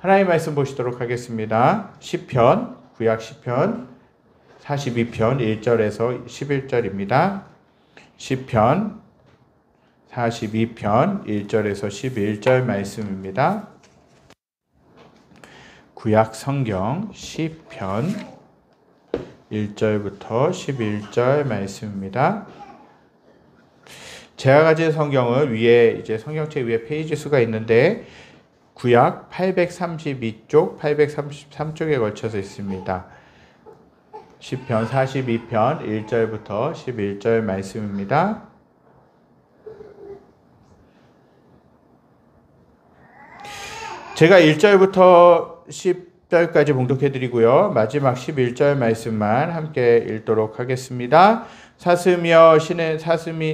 하나님 말씀 보시도록 하겠습니다. 시편, 구약 시편 42편 1절에서 11절입니다. 시편 42편 1절에서 11절 말씀입니다. 구약 성경 시편 1절부터 11절 말씀입니다. 제가 가진 성경은 위에 이제 성경책 위에 페이지 수가 있는데 구약 832쪽, 833쪽에 걸쳐서 있습니다. 시편 42편 1절부터 11절 말씀입니다. 제가 1절부터 10절까지 봉독해 드리고요. 마지막 11절 말씀만 함께 읽도록 하겠습니다.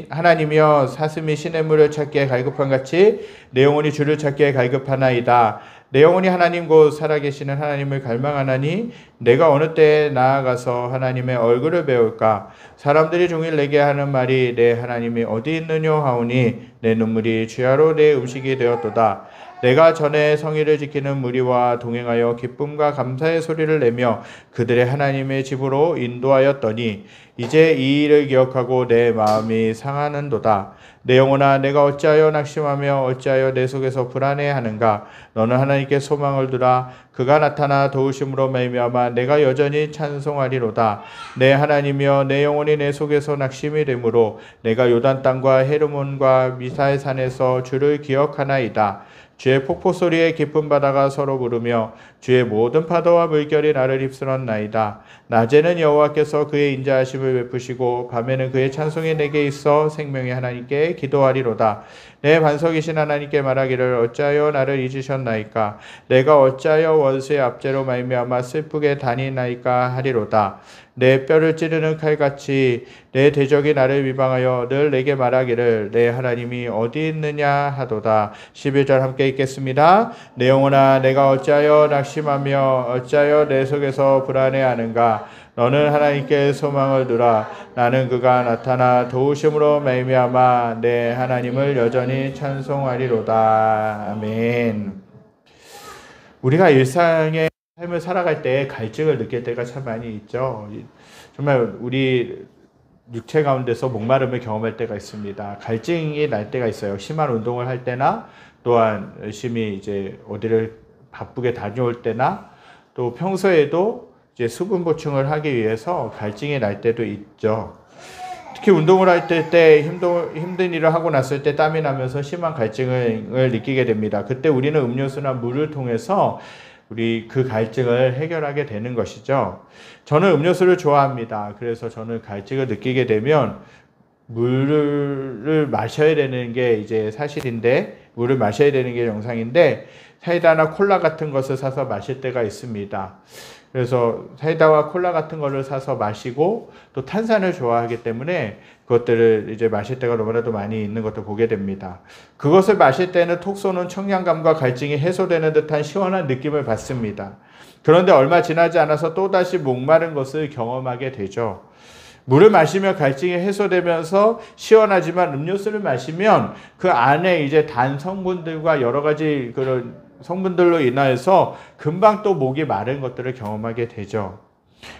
하나님이여 사슴이 시냇물을 찾기에 갈급한 같이 내 영혼이 주를 찾기에 갈급하나이다. 내 영혼이 하나님 곧 살아계시는 하나님을 갈망하나니 내가 어느 때에 나아가서 하나님의 얼굴을 배울까. 사람들이 종일 내게 하는 말이 내 하나님이 어디 있느냐 하오니 내 눈물이 주야로 내 음식이 되었도다. 내가 전에 성의를 지키는 무리와 동행하여 기쁨과 감사의 소리를 내며 그들의 하나님의 집으로 인도하였더니 이제 이 일을 기억하고 내 마음이 상하는도다. 내 영혼아 내가 어찌하여 낙심하며 어찌하여 내 속에서 불안해하는가. 너는 하나님께 소망을 두라. 그가 나타나 도우심으로 말미암아 내가 여전히 찬송하리로다. 내 하나님이여 내 영혼이 내 속에서 낙심이 되므로 내가 요단 땅과 헤르몬과 미사의 산에서 주를 기억하나이다. 주의 폭포 소리에 깊은 바다가 서로 부르며 주의 모든 파도와 물결이 나를 휩쓸었나이다. 낮에는 여호와께서 그의 인자하심을 베푸시고 밤에는 그의 찬송이 내게 있어 생명의 하나님께 기도하리로다. 내 반석이신 하나님께 말하기를 어찌하여 나를 잊으셨나이까. 내가 어찌하여 원수의 압제로 말미암아 슬프게 다니나이까 하리로다. 내 뼈를 찌르는 칼같이 내 대적이 나를 비방하여 늘 내게 말하기를 내 하나님이 어디 있느냐 하도다. 11절 함께 읽겠습니다. 내 영혼아 내가 어찌하여 낙심하며 어찌하여 내 속에서 불안해하는가. 너는 하나님께 소망을 두라. 나는 그가 나타나 도우심으로 말미암아 내 하나님을 여전히 찬송하리로다. 아멘. 우리가 일상의 삶을 살아갈 때 갈증을 느낄 때가 참 많이 있죠. 정말 우리 육체 가운데서 목마름을 경험할 때가 있습니다. 갈증이 날 때가 있어요. 심한 운동을 할 때나 또한 열심히 이제 어디를 바쁘게 다녀올 때나 또 평소에도 이제 수분 보충을 하기 위해서 갈증이 날 때도 있죠. 특히 운동을 할 때 힘든 일을 하고 났을 때 땀이 나면서 심한 갈증을 느끼게 됩니다. 그때 우리는 음료수나 물을 통해서 우리 그 갈증을 해결하게 되는 것이죠. 저는 음료수를 좋아합니다. 그래서 저는 갈증을 느끼게 되면 물을 마셔야 되는 게 이제 사실인데, 물을 마셔야 되는 게 정상인데 사이다나 콜라 같은 것을 사서 마실 때가 있습니다. 그래서 사이다와 콜라 같은 거를 사서 마시고 또 탄산을 좋아하기 때문에 그것들을 이제 마실 때가 너무나도 많이 있는 것도 보게 됩니다. 그것을 마실 때는 톡 쏘는 청량감과 갈증이 해소되는 듯한 시원한 느낌을 받습니다. 그런데 얼마 지나지 않아서 또다시 목마른 것을 경험하게 되죠. 물을 마시면 갈증이 해소되면서 시원하지만 음료수를 마시면 그 안에 이제 단 성분들과 여러 가지 그런 성분들로 인하여서 금방 또 목이 마른 것들을 경험하게 되죠.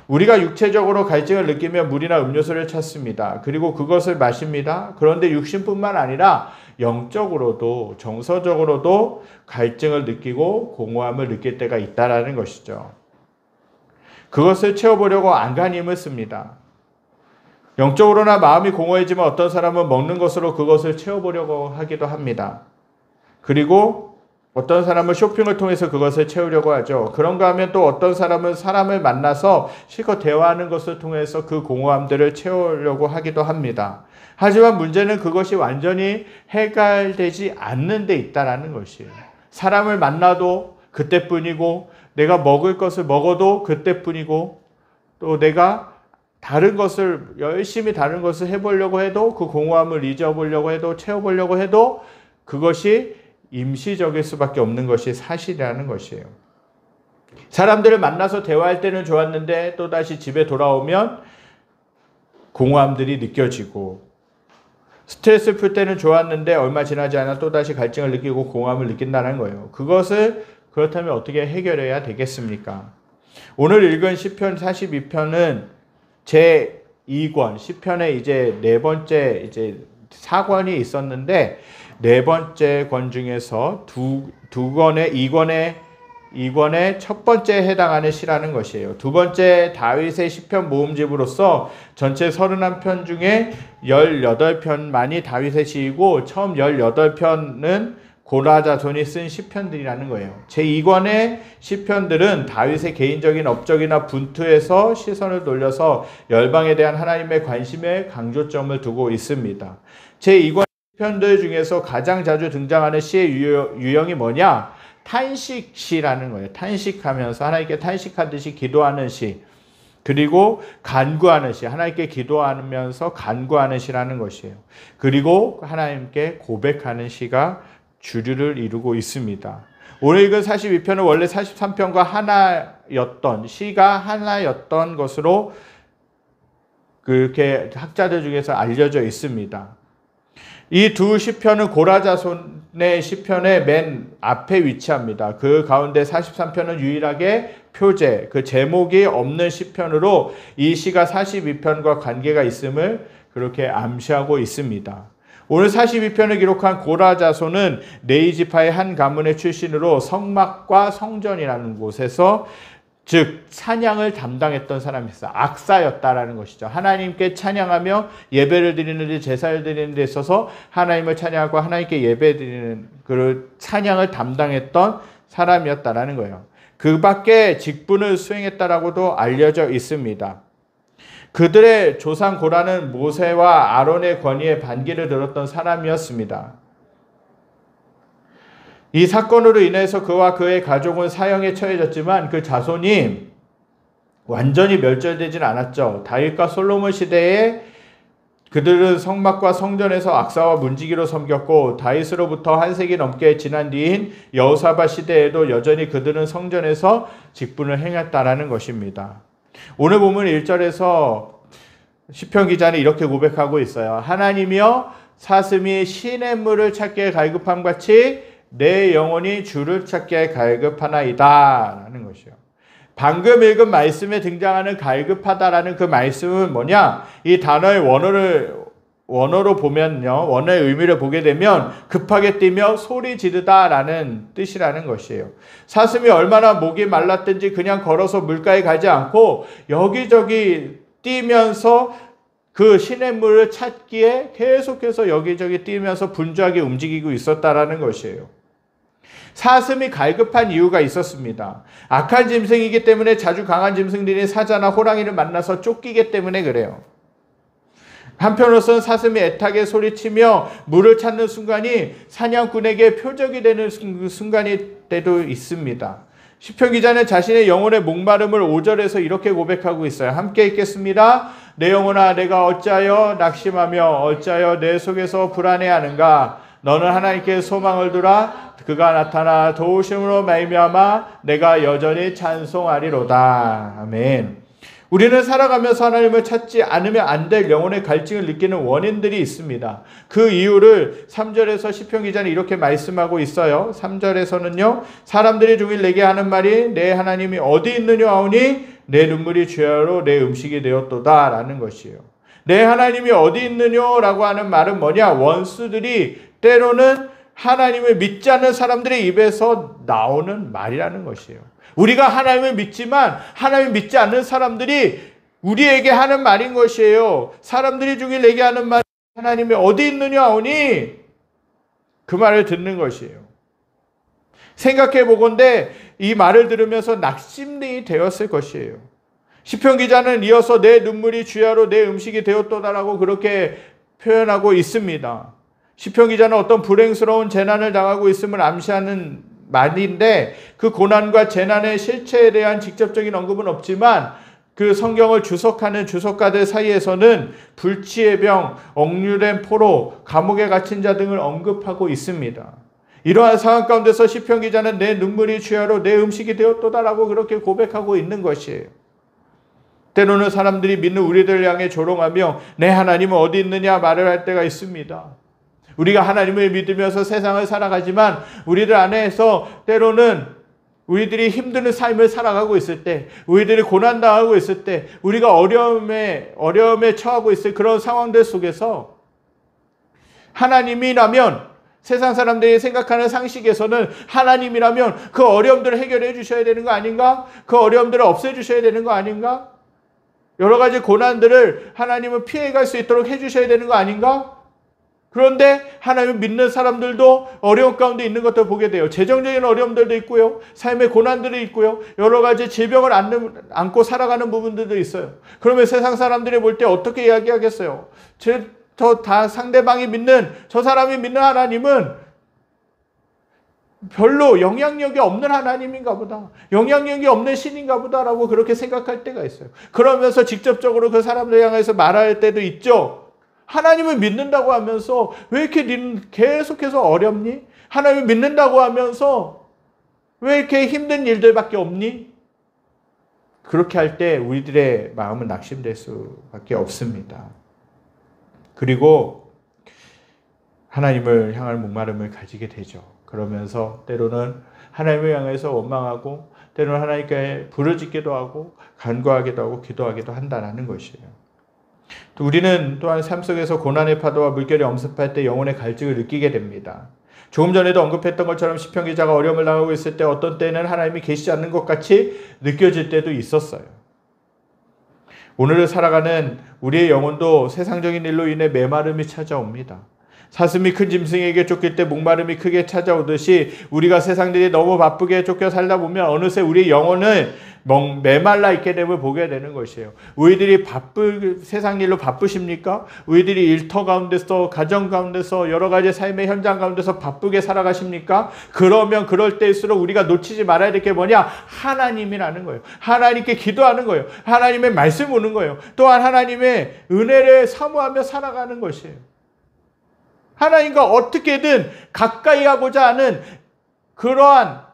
우리가 육체적으로 갈증을 느끼면 물이나 음료수를 찾습니다. 그리고 그것을 마십니다. 그런데 육신뿐만 아니라 영적으로도 정서적으로도 갈증을 느끼고 공허함을 느낄 때가 있다라는 것이죠. 그것을 채워보려고 안간힘을 씁니다. 영적으로나 마음이 공허해지면 어떤 사람은 먹는 것으로 그것을 채워보려고 하기도 합니다. 그리고 어떤 사람은 쇼핑을 통해서 그것을 채우려고 하죠. 그런가 하면 또 어떤 사람은 사람을 만나서 실컷 대화하는 것을 통해서 그 공허함들을 채우려고 하기도 합니다. 하지만 문제는 그것이 완전히 해결되지 않는 데 있다는 것이에요. 사람을 만나도 그때뿐이고 내가 먹을 것을 먹어도 그때뿐이고 또 내가 열심히 다른 것을 해보려고 해도 그 공허함을 잊어보려고 해도 채워보려고 해도 그것이 임시적일 수밖에 없는 것이 사실이라는 것이에요. 사람들을 만나서 대화할 때는 좋았는데 또다시 집에 돌아오면 공허함들이 느껴지고, 스트레스 풀 때는 좋았는데 얼마 지나지 않아 또다시 갈증을 느끼고 공허함을 느낀다는 거예요. 그렇다면 어떻게 해결해야 되겠습니까? 오늘 읽은 시편 42편은 제 2권, 시편의 이제 네 번째 이제 4권이 있었는데 네 번째 권 중에서 두 권의 2권의 첫 번째에 해당하는 시라는 것이에요. 두 번째 다윗의 시편 모음집으로서 전체 31편 중에 18편만이 다윗의 시이고 처음 18편은 고라 자손이 쓴 시편들이라는 거예요. 제2권의 시편들은 다윗의 개인적인 업적이나 분투에서 시선을 돌려서 열방에 대한 하나님의 관심에 강조점을 두고 있습니다. 제2권 시편들 중에서 가장 자주 등장하는 시의 유형이 뭐냐? 탄식시라는 거예요. 탄식하면서 하나님께 탄식하듯이 기도하는 시. 그리고 간구하는 시. 하나님께 기도하면서 간구하는 시라는 것이에요. 그리고 하나님께 고백하는 시가 주류를 이루고 있습니다. 오늘 읽은 42편은 원래 43편과 하나였던, 시가 하나였던 것으로 그렇게 학자들 중에서 알려져 있습니다. 이 두 시편은 고라 자손의 시편의 맨 앞에 위치합니다. 그 가운데 43편은 유일하게 표제, 그 제목이 없는 시편으로 이 시가 42편과 관계가 있음을 그렇게 암시하고 있습니다. 오늘 42편을 기록한 고라 자손은 레위 지파의 한 가문의 출신으로 성막과 성전이라는 곳에서 즉 찬양을 담당했던 사람이었어요. 악사였다라는 것이죠. 하나님께 찬양하며 예배를 드리는 데 제사를 드리는 데 있어서 하나님을 찬양하고 하나님께 예배 드리는 그 찬양을 담당했던 사람이었다라는 거예요. 그 밖에 직분을 수행했다라고도 알려져 있습니다. 그들의 조상 고라는 모세와 아론의 권위에 반기를 들었던 사람이었습니다. 이 사건으로 인해서 그와 그의 가족은 사형에 처해졌지만 그 자손이 완전히 멸절되진 않았죠. 다윗과 솔로몬 시대에 그들은 성막과 성전에서 악사와 문지기로 섬겼고 다윗으로부터 한 세기 넘게 지난 뒤인 여호사밧 시대에도 여전히 그들은 성전에서 직분을 행했다라는 것입니다. 오늘 보면 1절에서 시편 기자는 이렇게 고백하고 있어요. 하나님이여 사슴이 시냇물을 찾기에 갈급함 같이 내 영혼이 주를 찾기에 갈급하나이다 라는 것이요. 방금 읽은 말씀에 등장하는 갈급하다라는 그 말씀은 뭐냐? 이 단어의 원어로 보면요. 원어의 의미를 보게 되면 급하게 뛰며 소리 지르다라는 뜻이라는 것이에요. 사슴이 얼마나 목이 말랐든지 그냥 걸어서 물가에 가지 않고 여기저기 뛰면서 그 시냇물을 찾기에 계속해서 여기저기 뛰면서 분주하게 움직이고 있었다라는 것이에요. 사슴이 갈급한 이유가 있었습니다. 악한 짐승이기 때문에 자주 강한 짐승들이 사자나 호랑이를 만나서 쫓기기 때문에 그래요. 한편으로서는 사슴이 애타게 소리치며 물을 찾는 순간이 사냥꾼에게 표적이 되는 순간이 때도 있습니다. 시편 기자는 자신의 영혼의 목마름을 5절에서 이렇게 고백하고 있어요. 함께 읽겠습니다. 내 영혼아 내가 어찌하여 낙심하며 어찌하여 내 속에서 불안해하는가. 너는 하나님께 소망을 두라. 그가 나타나 도우심으로 말미암아 내가 여전히 찬송하리로다. 아멘. 우리는 살아가면서 하나님을 찾지 않으면 안 될 영혼의 갈증을 느끼는 원인들이 있습니다. 그 이유를 3절에서 시편 기자는 이렇게 말씀하고 있어요. 3절에서는요. 사람들이 종일 내게 하는 말이 내 하나님이 어디 있느냐 하오니 내 눈물이 주야로 내 음식이 되었도다 라는 것이에요. 내 하나님이 어디 있느냐라고 하는 말은 뭐냐? 원수들이 때로는 하나님을 믿지 않는 사람들의 입에서 나오는 말이라는 것이에요. 우리가 하나님을 믿지만 하나님을 믿지 않는 사람들이 우리에게 하는 말인 것이에요. 사람들이 종일 내게 하는 말 하나님이 어디 있느냐 하오니 그 말을 듣는 것이에요. 생각해 보건대 이 말을 들으면서 낙심이 되었을 것이에요. 시편 기자는 이어서 내 눈물이 주야로 내 음식이 되었도다라고 그렇게 표현하고 있습니다. 시편 기자는 어떤 불행스러운 재난을 당하고 있음을 암시하는 말인데 그 고난과 재난의 실체에 대한 직접적인 언급은 없지만 그 성경을 주석하는 주석가들 사이에서는 불치의 병, 억류된 포로, 감옥에 갇힌 자 등을 언급하고 있습니다. 이러한 상황 가운데서 시편 기자는 내 눈물이 주야로 내 음식이 되었도다라고 그렇게 고백하고 있는 것이에요. 때로는 사람들이 믿는 우리들 향해 조롱하며 내 하나님은 어디 있느냐 말을 할 때가 있습니다. 우리가 하나님을 믿으면서 세상을 살아가지만 우리들 안에서 때로는 우리들이 힘든 삶을 살아가고 있을 때, 우리들이 고난당하고 있을 때, 우리가 어려움에 처하고 있을 그런 상황들 속에서 하나님이라면, 세상 사람들이 생각하는 상식에서는 하나님이라면 그 어려움들을 해결해 주셔야 되는 거 아닌가? 그 어려움들을 없애 주셔야 되는 거 아닌가? 여러 가지 고난들을 하나님은 피해갈 수 있도록 해 주셔야 되는 거 아닌가? 그런데 하나님을 믿는 사람들도 어려움 가운데 있는 것을 보게 돼요. 재정적인 어려움들도 있고요. 삶의 고난들이 있고요. 여러 가지 질병을 안고 살아가는 부분들도 있어요. 그러면 세상 사람들이 볼 때 어떻게 이야기하겠어요? 다 상대방이 믿는, 저 사람이 믿는 하나님은 별로 영향력이 없는 하나님인가 보다. 영향력이 없는 신인가 보다라고 그렇게 생각할 때가 있어요. 그러면서 직접적으로 그 사람들 향해서 말할 때도 있죠. 하나님을 믿는다고 하면서 왜 이렇게 계속해서 어렵니? 하나님을 믿는다고 하면서 왜 이렇게 힘든 일들밖에 없니? 그렇게 할 때 우리들의 마음은 낙심될 수밖에 없습니다. 그리고 하나님을 향할 목마름을 가지게 되죠. 그러면서 때로는 하나님을 향해서 원망하고 때로는 하나님께 부르짖기도 하고 간구하기도 하고 기도하기도 한다는 것이에요. 우리는 또한 삶 속에서 고난의 파도와 물결이 엄습할 때 영혼의 갈증을 느끼게 됩니다. 조금 전에도 언급했던 것처럼 시편 기자가 어려움을 당하고 있을 때 어떤 때는 하나님이 계시지 않는 것 같이 느껴질 때도 있었어요. 오늘을 살아가는 우리의 영혼도 세상적인 일로 인해 메마름이 찾아옵니다. 사슴이 큰 짐승에게 쫓길 때 목마름이 크게 찾아오듯이 우리가 세상들이 너무 바쁘게 쫓겨 살다 보면 어느새 우리 영혼을 메말라 있게 됨을 보게 되는 것이에요. 우리들이 세상 일로 바쁘십니까? 우리들이 일터 가운데서, 가정 가운데서, 여러 가지 삶의 현장 가운데서 바쁘게 살아가십니까? 그러면 그럴 때일수록 우리가 놓치지 말아야 될 게 뭐냐? 하나님이라는 거예요. 하나님께 기도하는 거예요. 하나님의 말씀 오는 거예요. 또한 하나님의 은혜를 사모하며 살아가는 것이에요. 하나님과 어떻게든 가까이 하고자 하는 그러한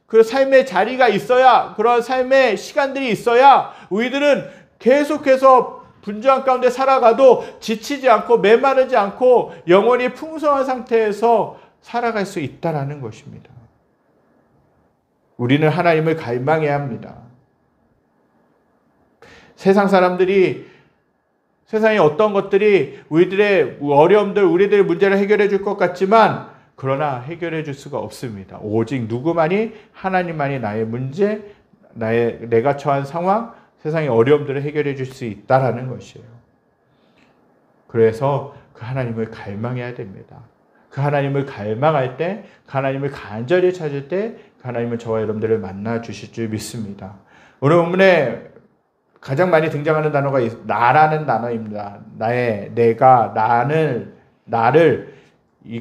그 삶의 자리가 있어야, 그러한 삶의 시간들이 있어야 우리들은 계속해서 분주한 가운데 살아가도 지치지 않고 메마르지 않고 영혼이 풍성한 상태에서 살아갈 수 있다는 것입니다. 우리는 하나님을 갈망해야 합니다. 세상의 어떤 것들이 우리들의 어려움들, 우리들의 문제를 해결해 줄 것 같지만 그러나 해결해 줄 수가 없습니다. 오직 누구만이, 하나님만이 나의 문제, 내가 처한 상황, 세상의 어려움들을 해결해 줄 수 있다라는 것이에요. 그래서 그 하나님을 갈망해야 됩니다. 그 하나님을 갈망할 때, 그 하나님을 간절히 찾을 때 그 하나님은 저와 여러분들을 만나 주실 줄 믿습니다. 오늘 본문에 가장 많이 등장하는 단어가 나라는 단어입니다. 나를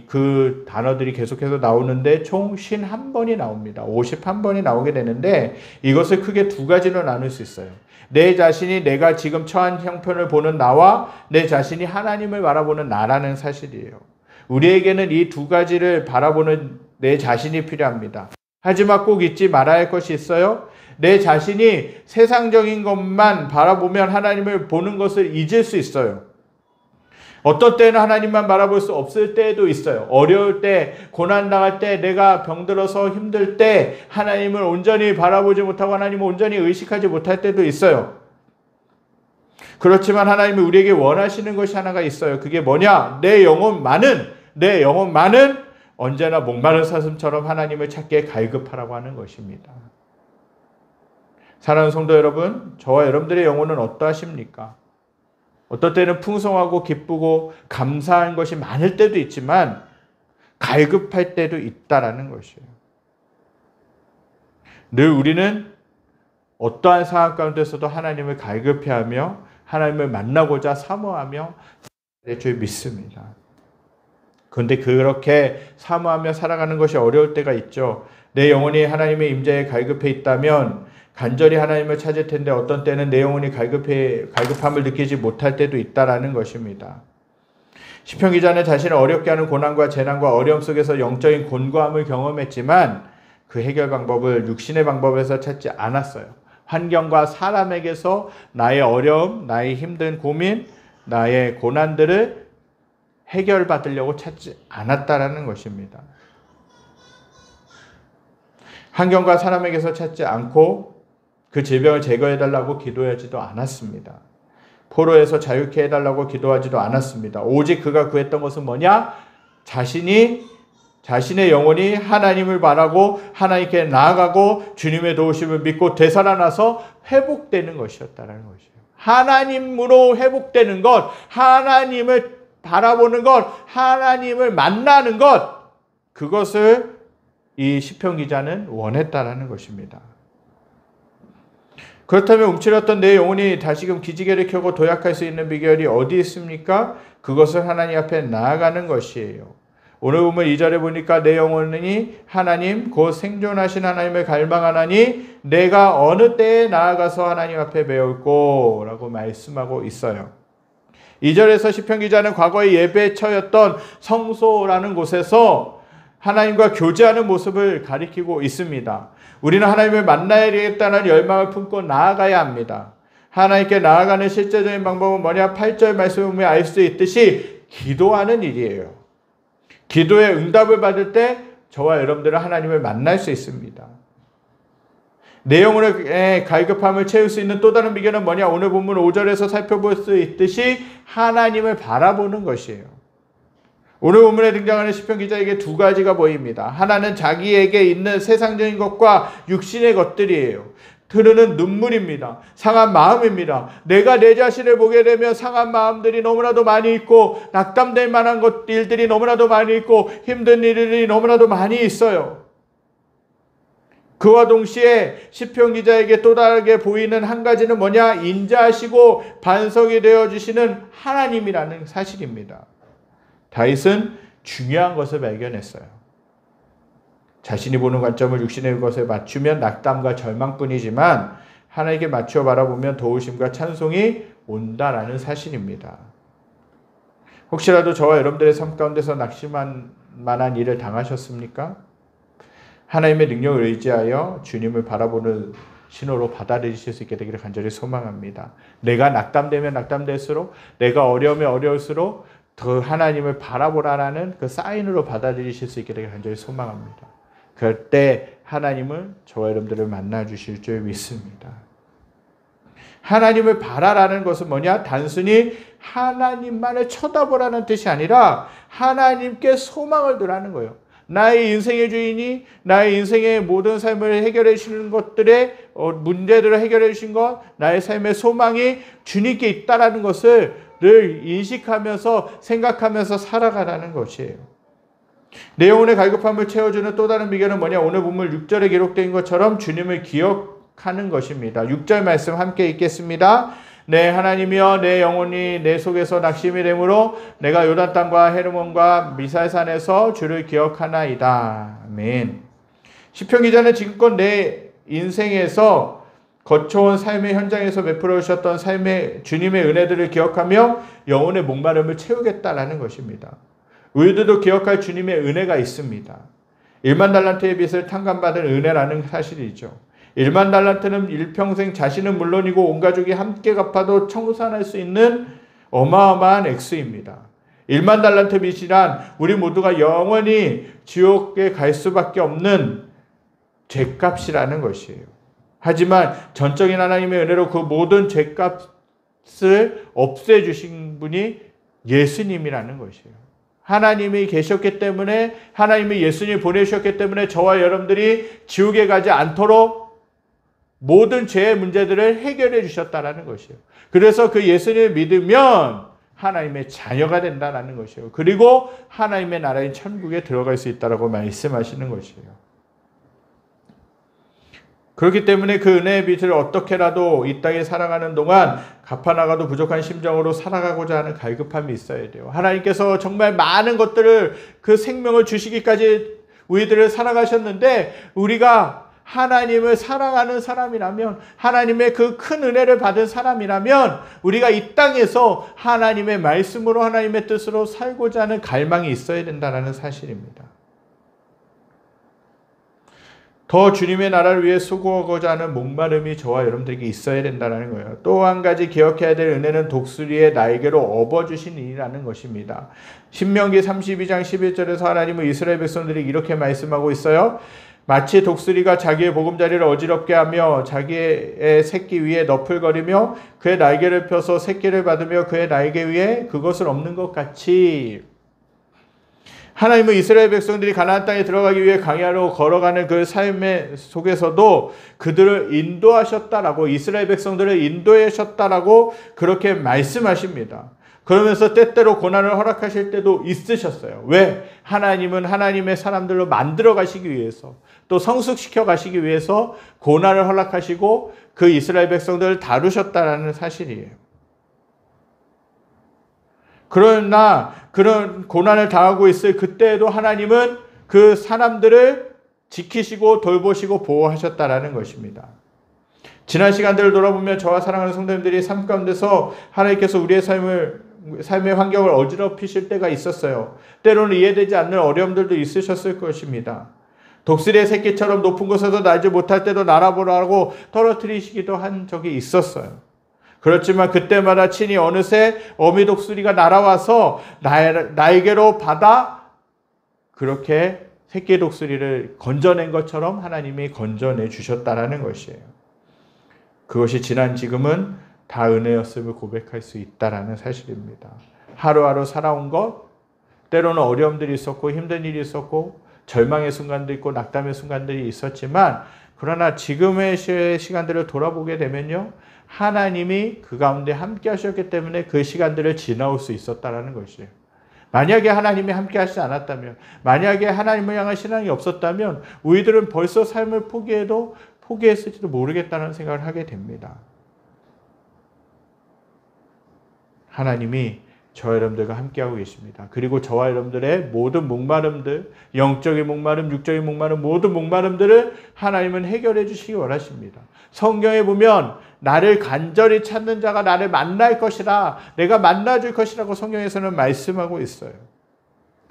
그 단어들이 계속해서 나오는데 총 51번이 나옵니다. 51번이 나오게 되는데 이것을 크게 두 가지로 나눌 수 있어요. 내 자신이 내가 지금 처한 형편을 보는 나와 내 자신이 하나님을 바라보는 나라는 사실이에요. 우리에게는 이 두 가지를 바라보는 내 자신이 필요합니다. 하지만 꼭 잊지 말아야 할 것이 있어요. 내 자신이 세상적인 것만 바라보면 하나님을 보는 것을 잊을 수 있어요. 어떤 때는 하나님만 바라볼 수 없을 때도 있어요. 어려울 때, 고난당할 때, 내가 병들어서 힘들 때 하나님을 온전히 바라보지 못하고 하나님을 온전히 의식하지 못할 때도 있어요. 그렇지만 하나님이 우리에게 원하시는 것이 하나가 있어요. 그게 뭐냐? 내 영혼만은 언제나 목마른 사슴처럼 하나님을 찾기에 갈급하라고 하는 것입니다. 사랑하는 성도 여러분, 저와 여러분들의 영혼은 어떠하십니까? 어떨 때는 풍성하고 기쁘고 감사한 것이 많을 때도 있지만 갈급할 때도 있다라는 것이에요. 늘 우리는 어떠한 상황 가운데서도 하나님을 갈급해하며 하나님을 만나고자 사모하며 될 줄 믿습니다. 그런데 그렇게 사모하며 살아가는 것이 어려울 때가 있죠. 내 영혼이 하나님의 임재에 갈급해 있다면 간절히 하나님을 찾을 텐데 어떤 때는 내 영혼이 갈급함을 느끼지 못할 때도 있다라는 것입니다. 시편 기자는 자신을 어렵게 하는 고난과 재난과 어려움 속에서 영적인 곤고함을 경험했지만 그 해결 방법을 육신의 방법에서 찾지 않았어요. 환경과 사람에게서 나의 어려움, 나의 힘든 고민, 나의 고난들을 해결받으려고 찾지 않았다라는 것입니다. 환경과 사람에게서 찾지 않고 그 질병을 제거해달라고 기도하지도 않았습니다. 포로에서 자유케 해달라고 기도하지도 않았습니다. 오직 그가 구했던 것은 뭐냐? 자신의 영혼이 하나님을 바라고 하나님께 나아가고 주님의 도우심을 믿고 되살아나서 회복되는 것이었다는 것이에요. 하나님으로 회복되는 것, 하나님을 바라보는 것, 하나님을 만나는 것, 그것을 이 시편 기자는 원했다라는 것입니다. 그렇다면 움츠렸던 내 영혼이 다시금 기지개를 켜고 도약할 수 있는 비결이 어디 있습니까? 그것을 하나님 앞에 나아가는 것이에요. 오늘 보면 2절에 보니까 내 영혼이 하나님 곧 생존하신 하나님을 갈망하나니 내가 어느 때에 나아가서 하나님 앞에 배울꼬 라고 말씀하고 있어요. 2절에서 시편 기자는 과거의 예배처였던 성소라는 곳에서 하나님과 교제하는 모습을 가리키고 있습니다. 우리는 하나님을 만나야 되겠다는 열망을 품고 나아가야 합니다. 하나님께 나아가는 실제적인 방법은 뭐냐? 8절 말씀을 보면 알 수 있듯이 기도하는 일이에요. 기도의 응답을 받을 때 저와 여러분들은 하나님을 만날 수 있습니다. 내 영혼의 갈급함을 채울 수 있는 또 다른 비결은 뭐냐? 오늘 본문 5절에서 살펴볼 수 있듯이 하나님을 바라보는 것이에요. 오늘 본문에 등장하는 시편 기자에게 두 가지가 보입니다. 하나는 자기에게 있는 세상적인 것과 육신의 것들이에요. 흐르는 눈물입니다. 상한 마음입니다. 내가 내 자신을 보게 되면 상한 마음들이 너무나도 많이 있고 낙담될 만한 일들이 너무나도 많이 있고 힘든 일들이 너무나도 많이 있어요. 그와 동시에 시편 기자에게 또 다르게 보이는 한 가지는 뭐냐? 인자하시고 반석이 되어주시는 하나님이라는 사실입니다. 다윗은 중요한 것을 발견했어요. 자신이 보는 관점을 육신의 것에 맞추면 낙담과 절망뿐이지만 하나님께 맞춰 바라보면 도우심과 찬송이 온다라는 사실입니다. 혹시라도 저와 여러분들의 삶 가운데서 낙심한 만한 일을 당하셨습니까? 하나님의 능력을 의지하여 주님을 바라보는 신호로 받아들이실 수 있게 되기를 간절히 소망합니다. 내가 낙담되면 낙담될수록, 내가 어려우면 어려울수록 더 하나님을 바라보라라는 그 사인으로 받아들이실 수 있게 되기를 간절히 소망합니다. 그럴 때 하나님은 저와 여러분들을 만나 주실 줄 믿습니다. 하나님을 바라라는 것은 뭐냐? 단순히 하나님만을 쳐다보라는 뜻이 아니라 하나님께 소망을 두라는 거예요. 나의 인생의 주인이 나의 인생의 모든 삶을 해결해 주시는 것들의 문제들을 해결해 주신 것, 나의 삶의 소망이 주님께 있다라는 것을 늘 인식하면서 생각하면서 살아가라는 것이에요. 내 영혼의 갈급함을 채워주는 또 다른 비결은 뭐냐? 오늘 본문 6절에 기록된 것처럼 주님을 기억하는 것입니다. 6절 말씀 함께 읽겠습니다. 내 하나님이여 내 영혼이 내 속에서 낙심이 되므로 내가 요단 땅과 헤르몬과 미살산에서 주를 기억하나이다. 아멘. 시편 기자는 지금껏 내 인생에서 거쳐온 삶의 현장에서 베풀어 주셨던 삶의 주님의 은혜들을 기억하며 영혼의 목마름을 채우겠다라는 것입니다. 우리들도 기억할 주님의 은혜가 있습니다. 1만 달란트의 빚을 탕감받은 은혜라는 사실이죠. 1만 달란트는 일평생 자신은 물론이고 온 가족이 함께 갚아도 청산할 수 있는 어마어마한 액수입니다. 1만 달란트 빚이란 우리 모두가 영원히 지옥에 갈 수밖에 없는 죄값이라는 것이에요. 하지만 전적인 하나님의 은혜로 그 모든 죄값을 없애주신 분이 예수님이라는 것이에요. 하나님이 계셨기 때문에, 하나님이 예수님을 보내주셨기 때문에 저와 여러분들이 지옥에 가지 않도록 모든 죄의 문제들을 해결해 주셨다라는 것이에요. 그래서 그 예수님을 믿으면 하나님의 자녀가 된다라는 것이에요. 그리고 하나님의 나라인 천국에 들어갈 수 있다라고 말씀하시는 것이에요. 그렇기 때문에 그 은혜의 빚을 어떻게라도 이 땅에 살아가는 동안 갚아나가도 부족한 심정으로 살아가고자 하는 갈급함이 있어야 돼요. 하나님께서 정말 많은 것들을, 그 생명을 주시기까지 우리들을 살아가셨는데, 우리가 하나님을 사랑하는 사람이라면, 하나님의 그 큰 은혜를 받은 사람이라면 우리가 이 땅에서 하나님의 말씀으로, 하나님의 뜻으로 살고자 하는 갈망이 있어야 된다는 사실입니다. 더 주님의 나라를 위해 수고하고자 하는 목마름이 저와 여러분들에게 있어야 된다는 거예요. 또 한 가지 기억해야 될 은혜는 독수리의 날개로 업어주신 일이라는 것입니다. 신명기 32장 11절에서 하나님은 이스라엘 백성들이 이렇게 말씀하고 있어요. 마치 독수리가 자기의 보금자리를 어지럽게 하며 자기의 새끼 위에 너풀거리며 그의 날개를 펴서 새끼를 받으며 그의 날개 위에 그것을 엎는 것 같이 하나님은 이스라엘 백성들이 가나안 땅에 들어가기 위해 광야로 걸어가는 그 삶의 속에서도 그들을 인도하셨다라고, 이스라엘 백성들을 인도하셨다라고 그렇게 말씀하십니다. 그러면서 때때로 고난을 허락하실 때도 있으셨어요. 왜? 하나님은 하나님의 사람들로 만들어 가시기 위해서, 또 성숙시켜 가시기 위해서 고난을 허락하시고 그 이스라엘 백성들을 다루셨다라는 사실이에요. 그러나 그런 고난을 당하고 있을 그때에도 하나님은 그 사람들을 지키시고 돌보시고 보호하셨다라는 것입니다. 지난 시간들을 돌아보면 저와 사랑하는 성도님들이 삶 가운데서 하나님께서 우리의 삶의 환경을 어지럽히실 때가 있었어요. 때로는 이해되지 않는 어려움들도 있으셨을 것입니다. 독수리의 새끼처럼 높은 곳에서 날지 못할 때도 날아보라고 떨어뜨리시기도 한 적이 있었어요. 그렇지만 그때마다 친히 어느새 어미 독수리가 날아와서 날개로 받아 그렇게 새끼 독수리를 건져낸 것처럼 하나님이 건져내 주셨다라는 것이에요. 그것이 지난 지금은 다 은혜였음을 고백할 수 있다라는 사실입니다. 하루하루 살아온 것, 때로는 어려움들이 있었고 힘든 일이 있었고 절망의 순간도 있고 낙담의 순간들이 있었지만, 그러나 지금의 시간들을 돌아보게 되면요, 하나님이 그 가운데 함께 하셨기 때문에 그 시간들을 지나올 수 있었다라는 것이에요. 만약에 하나님이 함께 하시지 않았다면, 만약에 하나님을 향한 신앙이 없었다면 우리들은 벌써 삶을 포기했을지도 모르겠다는 생각을 하게 됩니다. 하나님이 저와 여러분들과 함께하고 계십니다. 그리고 저와 여러분들의 모든 목마름들, 영적인 목마름, 육적인 목마름, 모든 목마름들을 하나님은 해결해 주시기 원하십니다. 성경에 보면 나를 간절히 찾는 자가 나를 만날 것이라, 내가 만나줄 것이라고 성경에서는 말씀하고 있어요.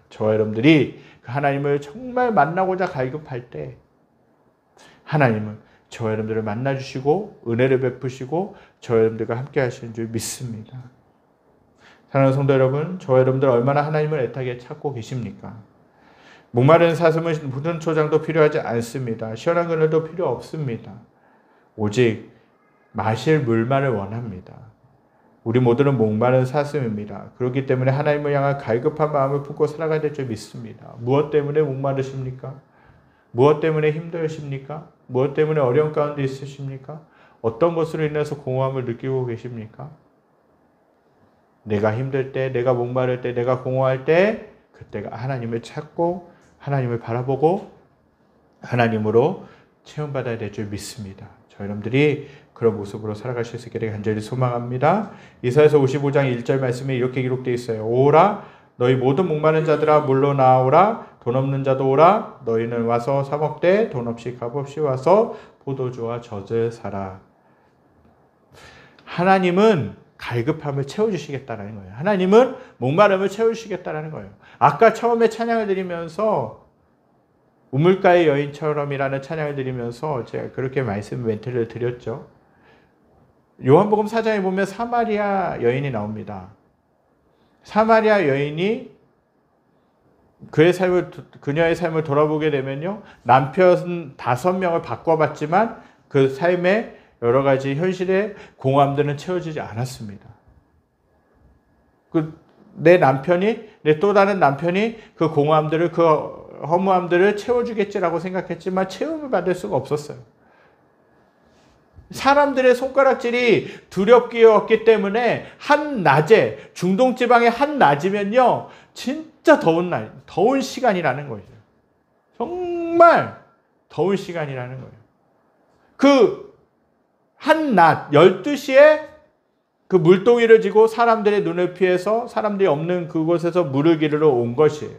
저와 여러분들이 하나님을 정말 만나고자 갈급할 때 하나님은 저와 여러분들을 만나주시고 은혜를 베푸시고 저와 여러분들과 함께 하시는 줄 믿습니다. 사랑하는 성도 여러분, 저와 여러분들 얼마나 하나님을 애타게 찾고 계십니까? 목마른 사슴은 묻은 초장도 필요하지 않습니다. 시원한 그늘도 필요 없습니다. 오직 마실 물만을 원합니다. 우리 모두는 목마른 사슴입니다. 그렇기 때문에 하나님을 향한 갈급한 마음을 품고 살아가야 될 줄 믿습니다. 무엇 때문에 목마르십니까? 무엇 때문에 힘드십니까? 무엇 때문에 어려운 가운데 있으십니까? 어떤 것으로 인해서 공허함을 느끼고 계십니까? 내가 힘들 때, 내가 목마를 때, 내가 공허할 때, 그때가 하나님을 찾고 하나님을 바라보고 하나님으로 체험받아야 될 줄 믿습니다. 저 여러분들이 그런 모습으로 살아가실 수 있기를 간절히 소망합니다. 이사야서 55장 1절 말씀에 이렇게 기록되어 있어요. 오라 너희 모든 목마른 자들아 물로 나오라. 돈 없는 자도 오라. 너희는 와서 사 먹되 돈 없이 값 없이 와서 포도주와 젖을 사라. 하나님은 갈급함을 채워주시겠다는 거예요. 하나님은 목마름을 채워주시겠다는 거예요. 아까 처음에 찬양을 드리면서 우물가의 여인처럼이라는 찬양을 드리면서 제가 그렇게 말씀 멘트를 드렸죠. 요한복음 4장에 보면 사마리아 여인이 나옵니다. 사마리아 여인이 그녀의 삶을 돌아보게 되면요, 남편 5명을 바꿔봤지만 그 삶에 여러 가지 현실의 공허함들은 채워지지 않았습니다. 내 또 다른 남편이 그 공허함들을, 그 허무함들을 채워주겠지라고 생각했지만 채움을 받을 수가 없었어요. 사람들의 손가락질이 두렵게 왔기 때문에 한낮에, 중동지방의 한낮이면요, 진짜 더운 시간이라는 거죠. 정말 더운 시간이라는 거예요. 그 한낮 12시에 그 물동이를 지고 사람들의 눈을 피해서 사람들이 없는 그곳에서 물을 기르러 온 것이에요.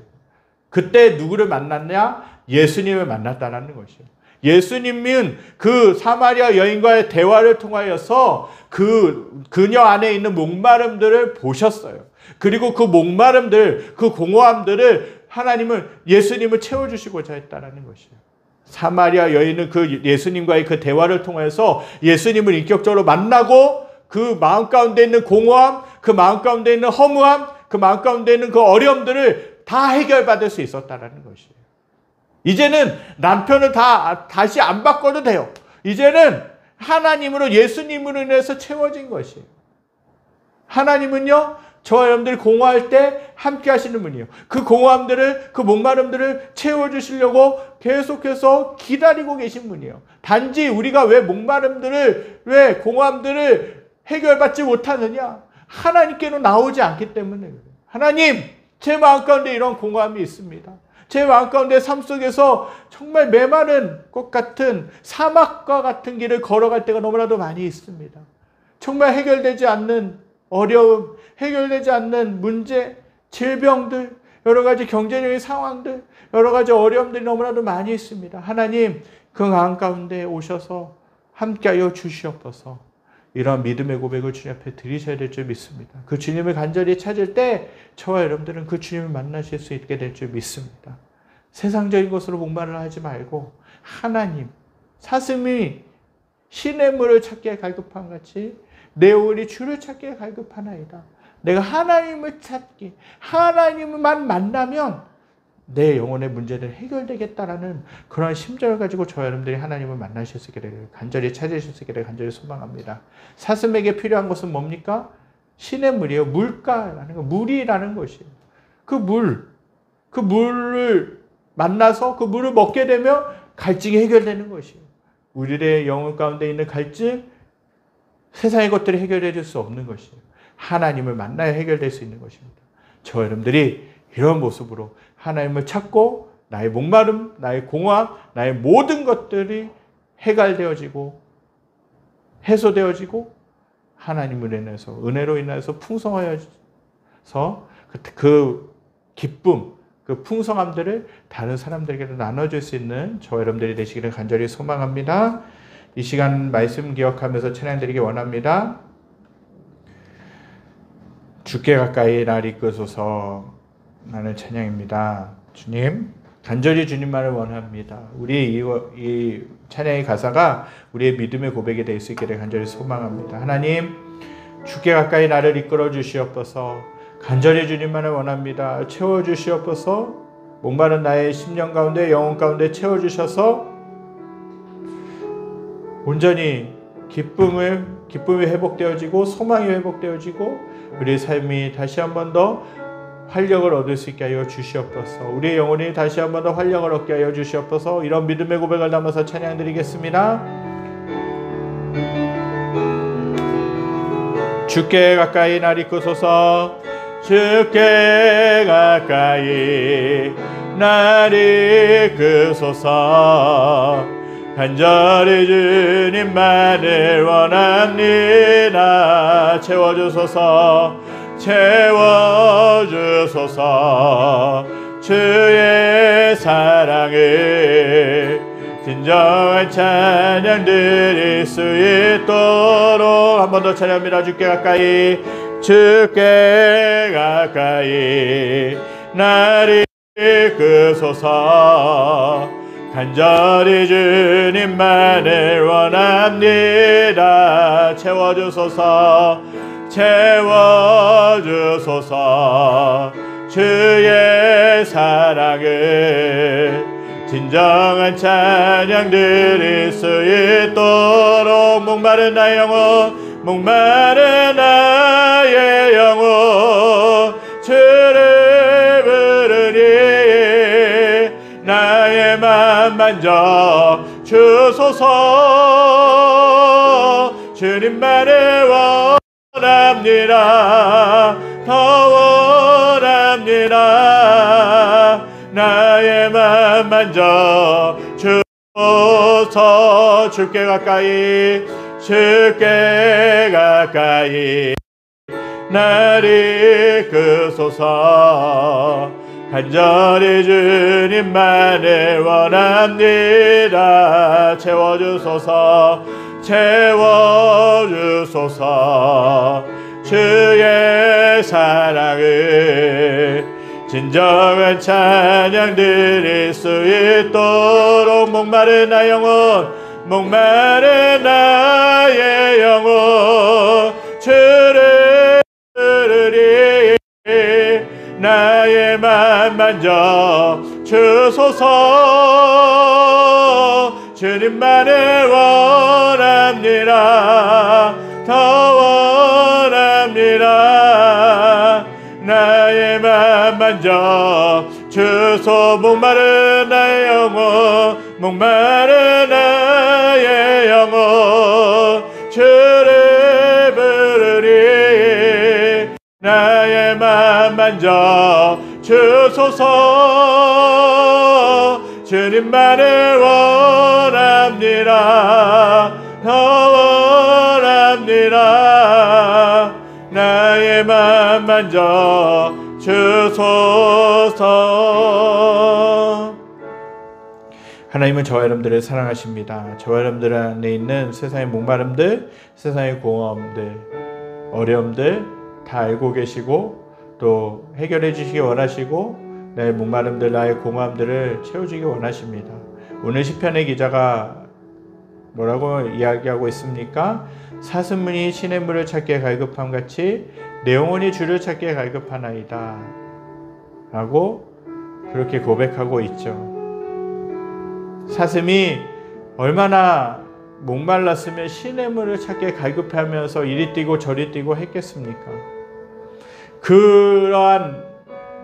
그때 누구를 만났냐? 예수님을 만났다는 것이에요. 예수님은 그 사마리아 여인과의 대화를 통하여서 그녀 안에 있는 목마름들을 보셨어요. 그리고 그 목마름들, 그 공허함들을 예수님을 채워주시고자 했다는 것이에요. 사마리아 여인은 그 예수님과의 그 대화를 통해서 예수님을 인격적으로 만나고 그 마음 가운데 있는 공허함, 그 마음 가운데 있는 허무함, 그 마음 가운데 있는 그 어려움들을 다 해결받을 수 있었다는 것이에요. 이제는 남편을 다시 안 바꿔도 돼요. 이제는 하나님으로, 예수님으로 인해서 채워진 것이에요. 하나님은요, 저와 여러분들이 공허할 때 함께 하시는 분이에요. 그 공허함들을, 그 목마름들을 채워주시려고 계속해서 기다리고 계신 분이에요. 단지 우리가 왜 목마름들을, 왜 공허함들을 해결받지 못하느냐? 하나님께로 나오지 않기 때문에 그래요. 하나님, 제 마음 가운데 이런 공허함이 있습니다. 제 마음 가운데 삶 속에서 정말 메마른 것 같은 사막과 같은 길을 걸어갈 때가 너무나도 많이 있습니다. 정말 해결되지 않는 어려움, 해결되지 않는 문제, 질병들, 여러 가지 경제적인 상황들, 여러 가지 어려움들이 너무나도 많이 있습니다. 하나님, 그 마음 가운데 오셔서 함께하여 주시옵소서. 이런 믿음의 고백을 주님 앞에 드리셔야 될 줄 믿습니다. 그 주님을 간절히 찾을 때 저와 여러분들은 그 주님을 만나실 수 있게 될 줄 믿습니다. 세상적인 것으로 목말라 하지 말고 하나님, 사슴이 시냇물을 찾기에 갈급한 같이 내 영혼이 주를 찾기에 갈급하나이다. 내가 하나님을 찾기, 하나님만 만나면 내 영혼의 문제는 해결되겠다라는 그런 심정을 가지고 저와 여러분들이 하나님을 만나실 수 있기를, 간절히 찾으실 수 있기를 간절히 소망합니다. 사슴에게 필요한 것은 뭡니까? 시냇물이에요. 물가라는 거, 물이라는 것이에요. 그 물을 만나서 그 물을 먹게 되면 갈증이 해결되는 것이에요. 우리의 영혼 가운데 있는 갈증, 세상의 것들이 해결해 줄 수 없는 것이에요. 하나님을 만나야 해결될 수 있는 것입니다. 저와 여러분들이 이런 모습으로 하나님을 찾고 나의 목마름, 나의 공허함, 나의 모든 것들이 해결되어지고 해소되어지고 하나님을 인해서, 은혜로 인해서 풍성하여서 그 기쁨, 그 풍성함들을 다른 사람들에게도 나눠줄 수 있는 저와 여러분들이 되시기를 간절히 소망합니다. 이 시간 말씀 기억하면서 찬양드리기 원합니다. 주께 가까이 날 이끄소서 라는 찬양입니다. 주님, 간절히 주님만을 원합니다. 우리 이 찬양의 가사가 우리의 믿음의 고백이 될 수 있기를 간절히 소망합니다. 하나님, 주께 가까이 나를 이끌어 주시옵소서. 간절히 주님만을 원합니다. 채워 주시옵소서. 목마른 나의 심령 가운데, 영혼 가운데 채워 주셔서 온전히 기쁨이 회복되어지고 소망이 회복되어지고 우리의 삶이 다시 한 번 더 활력을 얻을 수 있게 하여 주시옵소서. 우리의 영혼이 다시 한 번 더 활력을 얻게 하여 주시옵소서. 이런 믿음의 고백을 담아서 찬양드리겠습니다. 주께 가까이 날 이끄소서. 주께 가까이 날 이끄소서. 간절히 주님만을 원합니다. 채워주소서. 채워주소서. 주의 사랑을 진정한 찬양 드릴 수 있도록 한 번 더 찬양합니다. 주께 가까이, 주께 가까이 날 이끄소서. 간절히 주님만을 원합니다. 채워주소서. 채워주소서. 주의 사랑을 진정한 찬양 드릴 수 있도록 목마른 나의 영혼, 목마른 나의 영혼 주를 부르니 나의 맘 만져 주소서. 주님만을 원합니다. 더 원합니다. 나의 맘 만져 주소서. 주께 가까이, 주께 가까이 날 이끄소서. 간절히 주님만을 원합니다. 채워주소서. 채워주소서. 주의 사랑을 진정한 찬양 드릴 수 있도록 목마른 나의 영혼, 목마른 나의 영혼 주를 부르리 나의 맘 만져 주소서. 주님만을 원합니다. 더 원합니다. 나의 맘 만져 주소. 목마른 나의 영혼, 목마른 나의 영혼 주를 부르리. 나의 맘 만져 주소서. 주님만을 원합니다. 더 원합니다. 나의 맘 만져 주소서. 하나님은 저와 여러분들을 사랑하십니다. 저와 여러분들 안에 있는 세상의 목마름들, 세상의 공허함들, 어려움들 다 알고 계시고 또 해결해 주시기 원하시고 나의 목마름들, 나의 공허함들을 채워주기 원하십니다. 오늘 시편의 기자가 뭐라고 이야기하고 있습니까? 사슴문이 시냇물을 찾기에 갈급함 같이 내 영혼이 주를 찾기에 갈급하나이다 라고 그렇게 고백하고 있죠. 사슴이 얼마나 목말랐으면 시냇물을 찾기에 갈급하면서 이리 뛰고 저리 뛰고 했겠습니까? 그러한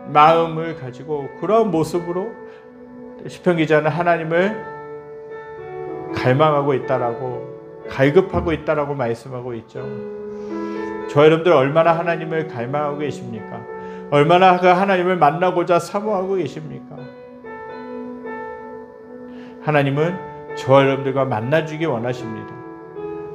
마음을 가지고 그러한 모습으로 시편 기자는 하나님을 갈망하고 있다라고, 갈급하고 있다라고 말씀하고 있죠. 저 여러분들 얼마나 하나님을 갈망하고 계십니까? 얼마나 그 하나님을 만나고자 사모하고 계십니까? 하나님은 저 여러분들과 만나주기 원하십니다.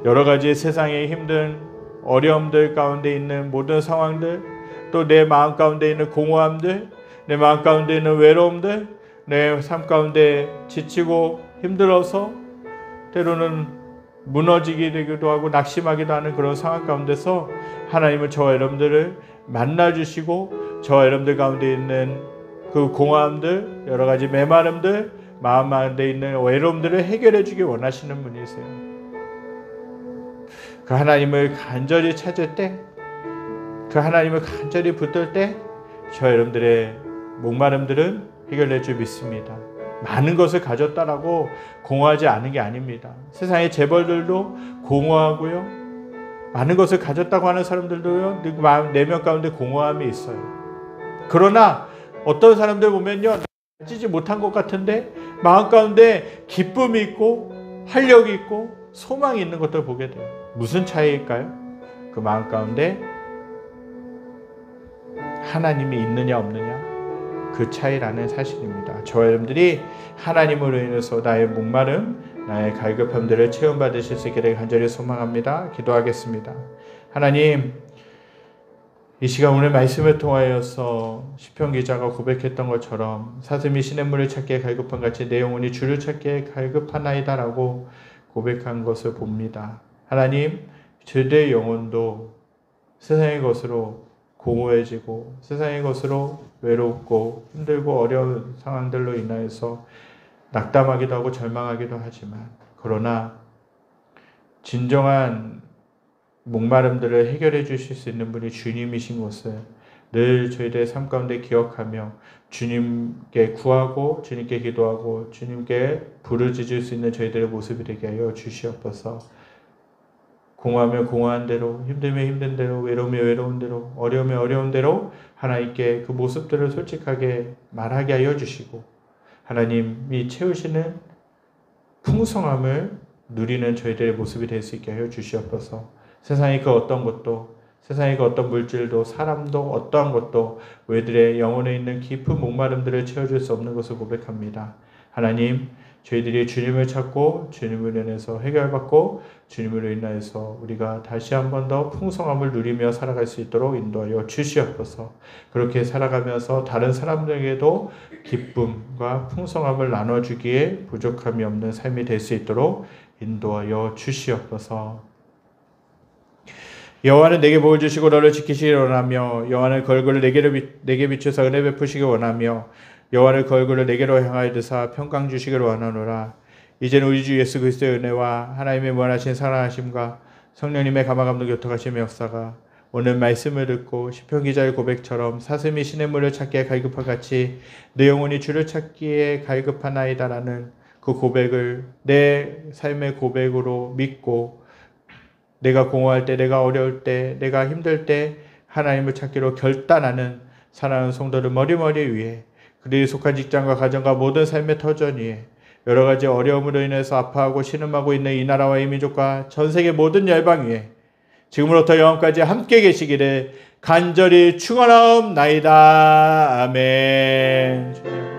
여러 가지 세상의 힘든 어려움들 가운데 있는 모든 상황들, 또 내 마음 가운데 있는 공허함들, 내 마음 가운데 있는 외로움들, 내 삶 가운데 지치고 힘들어서 때로는 무너지게 되기도 하고 낙심하기도 하는 그런 상황 가운데서 하나님은 저와 여러분들을 만나주시고 저와 여러분들 가운데 있는 그 공허함들, 여러 가지 메마름들, 마음 가운데 있는 외로움들을 해결해 주기 원하시는 분이세요. 그 하나님을 간절히 찾을 때, 그 하나님을 간절히 붙들 때 저 여러분들의 목마름들은 해결될 줄 믿습니다. 많은 것을 가졌다라고 공허하지 않은 게 아닙니다. 세상의 재벌들도 공허하고요, 많은 것을 가졌다고 하는 사람들도요, 내면 가운데 공허함이 있어요. 그러나 어떤 사람들 보면요, 가지지 못한 것 같은데 마음 가운데 기쁨이 있고 활력이 있고 소망이 있는 것들을 보게 돼요. 무슨 차이일까요? 그 마음 가운데 하나님이 있느냐 없느냐, 그 차이라는 사실입니다. 저와 여러분들이 하나님으로 인해서 나의 목마름, 나의 갈급함들을 체험받으실 수 있게 되길 간절히 소망합니다. 기도하겠습니다. 하나님, 이 시간 오늘 말씀을 통하여서 시편 기자가 고백했던 것처럼 사슴이 시냇물을 찾기에 갈급한 같이 내 영혼이 주를 찾기에 갈급하나이다 라고 고백한 것을 봅니다. 하나님, 저희의 영혼도 세상의 것으로 공허해지고 세상의 것으로 외롭고 힘들고 어려운 상황들로 인하여서 낙담하기도 하고 절망하기도 하지만, 그러나 진정한 목마름들을 해결해 주실 수 있는 분이 주님이신 것을 늘 저희들의 삶 가운데 기억하며 주님께 구하고 주님께 기도하고 주님께 부르짖을 수 있는 저희들의 모습이 되게 하여 주시옵소서. 공허하면 공허한 대로, 힘들면 힘든 대로, 외로우면 외로운 대로, 어려우면 어려운 대로 하나님께 그 모습들을 솔직하게 말하게 하여 주시고 하나님이 채우시는 풍성함을 누리는 저희들의 모습이 될 수 있게 하여 주시옵소서. 세상의 그 어떤 것도, 세상의 그 어떤 물질도, 사람도, 어떠한 것도 우리들의 영혼에 있는 깊은 목마름들을 채워줄 수 없는 것을 고백합니다. 하나님, 저희들이 주님을 찾고 주님을 인해서 해결받고 주님으로 인하여서 우리가 다시 한 번 더 풍성함을 누리며 살아갈 수 있도록 인도하여 주시옵소서. 그렇게 살아가면서 다른 사람들에게도 기쁨과 풍성함을 나눠주기에 부족함이 없는 삶이 될 수 있도록 인도하여 주시옵소서. 여호와는 내게 복을 주시고 너를 지키시기를 원하며 여호와는 그 얼굴을 내게 비추사 은혜 베푸시기 원하며 여호와는 그 얼굴을 내게로 향하여 드사 평강 주시기를 원하노라. 이제는 우리 주 예수 그리스도의 은혜와 하나님의 무한하신 사랑하심과 성령님의 감화감동 교통하심의 역사가 오늘 말씀을 듣고 시편 기자의 고백처럼 사슴이 시냇물을 찾기에 갈급한 같이 내 영혼이 주를 찾기에 갈급하나이다라는 그 고백을 내 삶의 고백으로 믿고 내가 공허할 때, 내가 어려울 때, 내가 힘들 때 하나님을 찾기로 결단하는 사랑하는 성도들 머리머리 위에, 그들이 속한 직장과 가정과 모든 삶의 터전 위에, 여러 가지 어려움으로 인해서 아파하고 신음하고 있는 이 나라와 이 민족과 전 세계 모든 열방 위에 지금으로부터 영원까지 함께 계시기를 간절히 축원하옵나이다. 아멘.